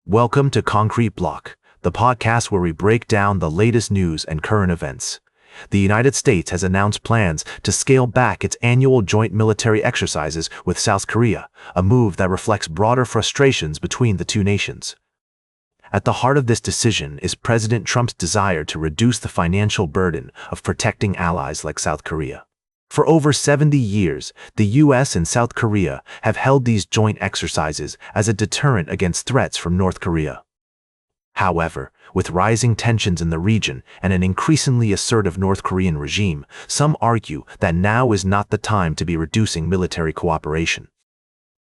Welcome to Concrete Block, the podcast where we break down the latest news and current events. The United States has announced plans to scale back its annual joint military exercises with South Korea, a move that reflects broader frustrations between the two nations. At the heart of this decision is President Trump's desire to reduce the financial burden of protecting allies like South Korea. For over 70 years, the U.S. and South Korea have held these joint exercises as a deterrent against threats from North Korea. However, with rising tensions in the region and an increasingly assertive North Korean regime, some argue that now is not the time to be reducing military cooperation.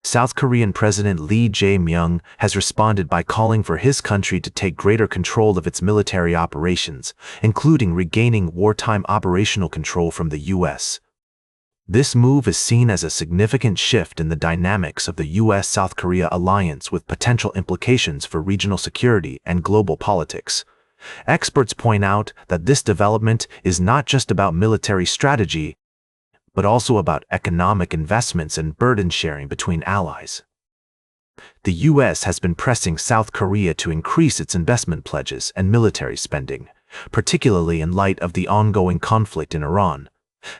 South Korean President Lee Jae-myung has responded by calling for his country to take greater control of its military operations, including regaining wartime operational control from the U.S. This move is seen as a significant shift in the dynamics of the U.S.-South Korea alliance with potential implications for regional security and global politics. Experts point out that this development is not just about military strategy, but also about economic investments and burden sharing between allies. The U.S. has been pressing South Korea to increase its investment pledges and military spending, particularly in light of the ongoing conflict in Iran.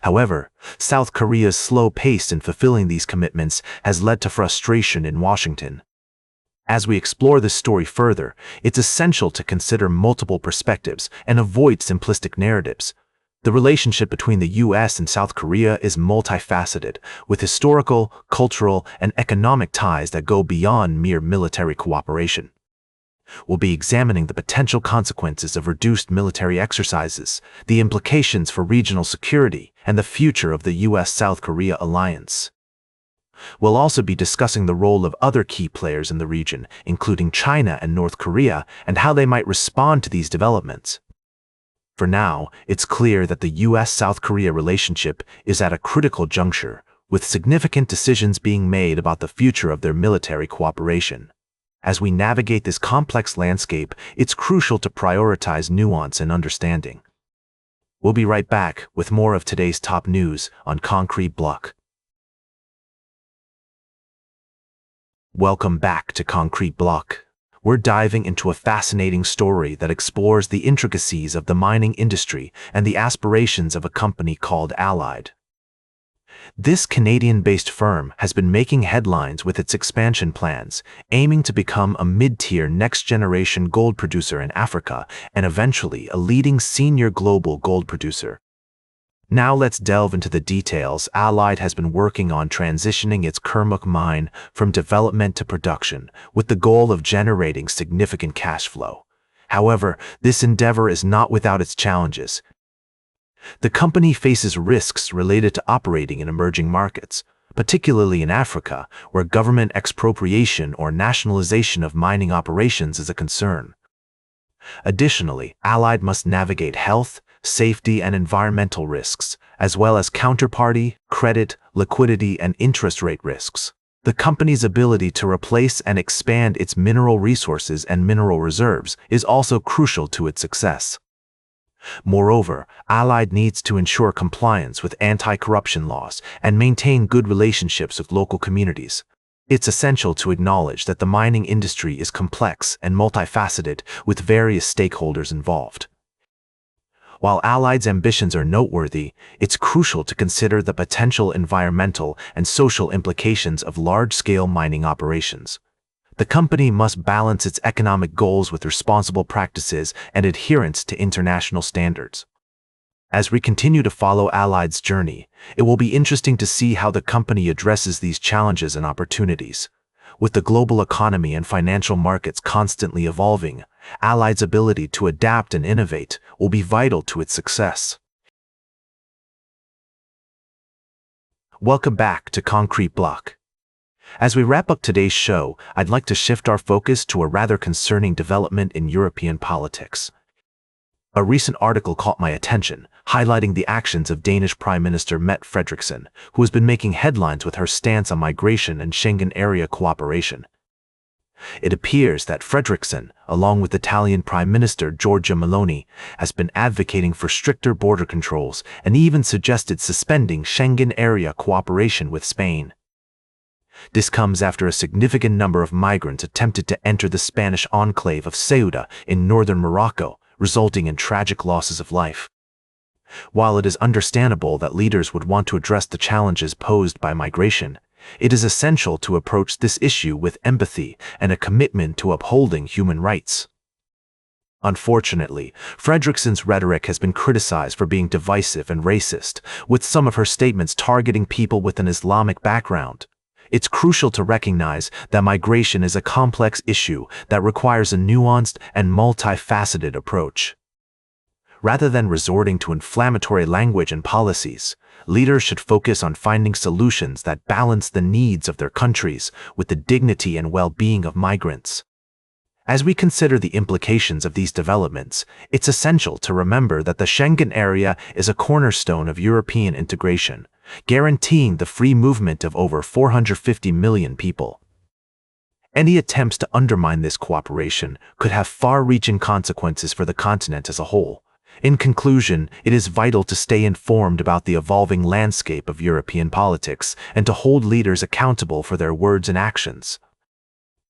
However, South Korea's slow pace in fulfilling these commitments has led to frustration in Washington. As we explore this story further, it's essential to consider multiple perspectives and avoid simplistic narratives. The relationship between the U.S. and South Korea is multifaceted, with historical, cultural, and economic ties that go beyond mere military cooperation. We'll be examining the potential consequences of reduced military exercises, the implications for regional security, and the future of the U.S.-South Korea alliance. We'll also be discussing the role of other key players in the region, including China and North Korea, and how they might respond to these developments. For now, it's clear that the U.S.-South Korea relationship is at a critical juncture, with significant decisions being made about the future of their military cooperation. As we navigate this complex landscape, it's crucial to prioritize nuance and understanding. We'll be right back with more of today's top news on Concrete Block. Welcome back to Concrete Block. We're diving into a fascinating story that explores the intricacies of the mining industry and the aspirations of a company called Allied. This Canadian-based firm has been making headlines with its expansion plans, aiming to become a mid-tier next-generation gold producer in Africa and eventually a leading senior global gold producer. Now let's delve into the details. Allied has been working on transitioning its Kurmuk mine from development to production, with the goal of generating significant cash flow. However, this endeavor is not without its challenges. The company faces risks related to operating in emerging markets, particularly in Africa, where government expropriation or nationalization of mining operations is a concern. Additionally, Allied must navigate health, safety, and environmental risks, as well as counterparty, credit, liquidity, and interest rate risks. The company's ability to replace and expand its mineral resources and mineral reserves is also crucial to its success. Moreover, Allied needs to ensure compliance with anti-corruption laws and maintain good relationships with local communities. It's essential to acknowledge that the mining industry is complex and multifaceted, with various stakeholders involved. While Allied's ambitions are noteworthy, it's crucial to consider the potential environmental and social implications of large-scale mining operations. The company must balance its economic goals with responsible practices and adherence to international standards. As we continue to follow Allied's journey, it will be interesting to see how the company addresses these challenges and opportunities. With the global economy and financial markets constantly evolving, Allied's ability to adapt and innovate will be vital to its success. Welcome back to Concrete Block. As we wrap up today's show, I'd like to shift our focus to a rather concerning development in European politics. A recent article caught my attention, highlighting the actions of Danish Prime Minister Mette Frederiksen, who has been making headlines with her stance on migration and Schengen area cooperation. It appears that Frederiksen, along with Italian Prime Minister Giorgia Meloni, has been advocating for stricter border controls and even suggested suspending Schengen area cooperation with Spain. This comes after a significant number of migrants attempted to enter the Spanish enclave of Ceuta in northern Morocco, resulting in tragic losses of life. While it is understandable that leaders would want to address the challenges posed by migration, it is essential to approach this issue with empathy and a commitment to upholding human rights. Unfortunately, Fredrickson's rhetoric has been criticized for being divisive and racist, with some of her statements targeting people with an Islamic background. It's crucial to recognize that migration is a complex issue that requires a nuanced and multifaceted approach. Rather than resorting to inflammatory language and policies, leaders should focus on finding solutions that balance the needs of their countries with the dignity and well-being of migrants. As we consider the implications of these developments, it's essential to remember that the Schengen area is a cornerstone of European integration, guaranteeing the free movement of over 450 million people. Any attempts to undermine this cooperation could have far-reaching consequences for the continent as a whole. In conclusion, it is vital to stay informed about the evolving landscape of European politics and to hold leaders accountable for their words and actions.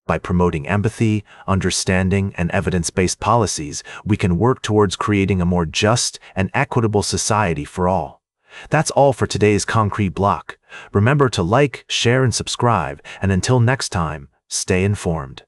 By promoting empathy, understanding, and evidence-based policies, we can work towards creating a more just and equitable society for all. That's all for today's Concrete Block. Remember to like, share, and subscribe, and until next time, stay informed.